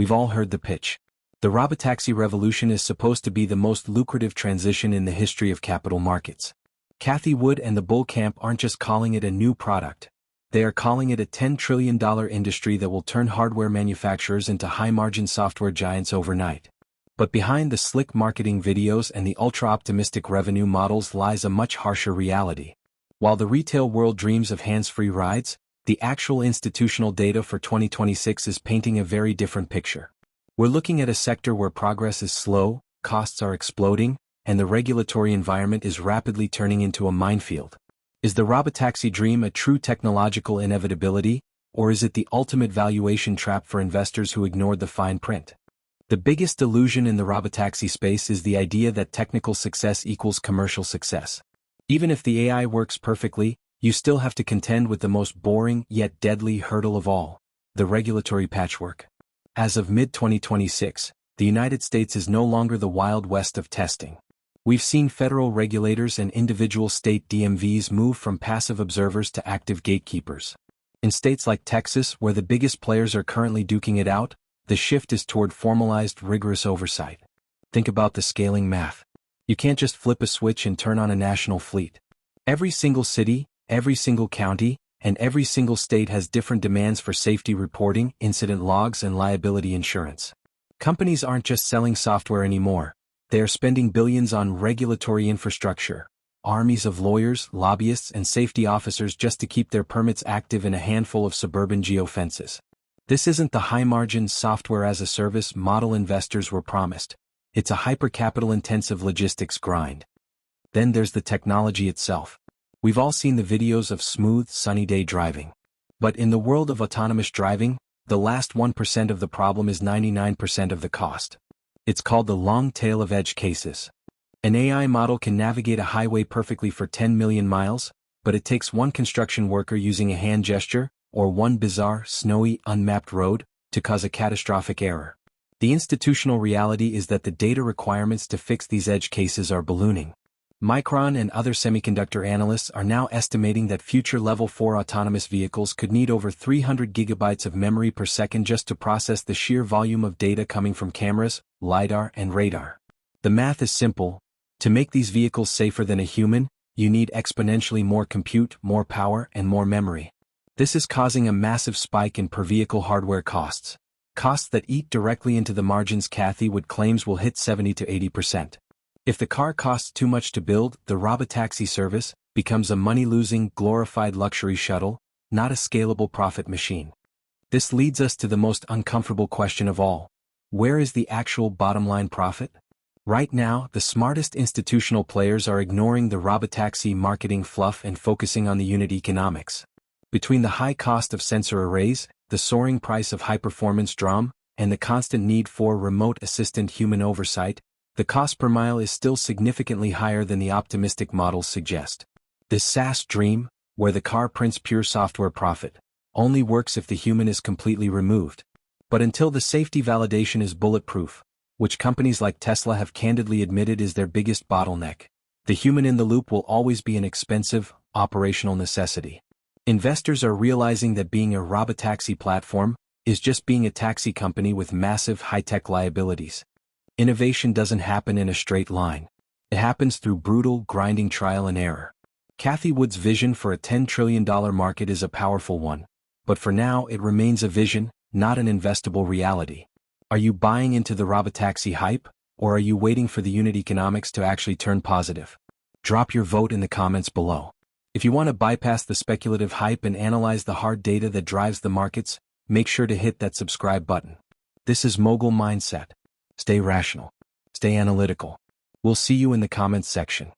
We've all heard the pitch. The robotaxi revolution is supposed to be the most lucrative transition in the history of capital markets. Cathie Wood and the bull camp aren't just calling it a new product. They are calling it a $10 trillion industry that will turn hardware manufacturers into high-margin software giants overnight. But behind the slick marketing videos and the ultra-optimistic revenue models lies a much harsher reality. While the retail world dreams of hands-free rides, the actual institutional data for 2026 is painting a very different picture. We're looking at a sector where progress is slow, costs are exploding, and the regulatory environment is rapidly turning into a minefield. Is the robotaxi dream a true technological inevitability, or is it the ultimate valuation trap for investors who ignored the fine print? The biggest delusion in the robotaxi space is the idea that technical success equals commercial success. Even if the AI works perfectly, you still have to contend with the most boring yet deadly hurdle of all, the regulatory patchwork. As of mid-2026, the United States is no longer the Wild West of testing. We've seen federal regulators and individual state DMVs move from passive observers to active gatekeepers. In states like Texas, where the biggest players are currently duking it out, the shift is toward formalized, rigorous oversight. Think about the scaling math. You can't just flip a switch and turn on a national fleet. Every single city, every single county, and every single state has different demands for safety reporting, incident logs, and liability insurance. Companies aren't just selling software anymore. They are spending billions on regulatory infrastructure, armies of lawyers, lobbyists, and safety officers just to keep their permits active in a handful of suburban geofences. This isn't the high-margin software-as-a-service model investors were promised. It's a hyper-capital-intensive logistics grind. Then there's the technology itself. We've all seen the videos of smooth, sunny day driving. But in the world of autonomous driving, the last 1% of the problem is 99% of the cost. It's called the long tail of edge cases. An AI model can navigate a highway perfectly for 10 million miles, but it takes one construction worker using a hand gesture, or one bizarre, snowy, unmapped road, to cause a catastrophic error. The institutional reality is that the data requirements to fix these edge cases are ballooning. Micron and other semiconductor analysts are now estimating that future Level 4 autonomous vehicles could need over 300 gigabytes of memory per second just to process the sheer volume of data coming from cameras, LiDAR, and radar. The math is simple. To make these vehicles safer than a human, you need exponentially more compute, more power, and more memory. This is causing a massive spike in per-vehicle hardware costs. Costs that eat directly into the margins Cathie Wood claims will hit 70 to 80%. If the car costs too much to build, the robotaxi service becomes a money-losing, glorified luxury shuttle, not a scalable profit machine. This leads us to the most uncomfortable question of all. Where is the actual bottom-line profit? Right now, the smartest institutional players are ignoring the robotaxi marketing fluff and focusing on the unit economics. Between the high cost of sensor arrays, the soaring price of high-performance DRAM, and the constant need for remote assistant human oversight, the cost per mile is still significantly higher than the optimistic models suggest. This SaaS dream, where the car prints pure software profit, only works if the human is completely removed. But until the safety validation is bulletproof, which companies like Tesla have candidly admitted is their biggest bottleneck, the human in the loop will always be an expensive, operational necessity. Investors are realizing that being a robotaxi platform is just being a taxi company with massive high-tech liabilities. Innovation doesn't happen in a straight line. It happens through brutal, grinding trial and error. Cathie Wood's vision for a $10 trillion market is a powerful one, but for now it remains a vision, not an investable reality. Are you buying into the robotaxi hype, or are you waiting for the unit economics to actually turn positive? Drop your vote in the comments below. If you want to bypass the speculative hype and analyze the hard data that drives the markets, make sure to hit that subscribe button. This is Mogul Mindset. Stay rational. Stay analytical. We'll see you in the comments section.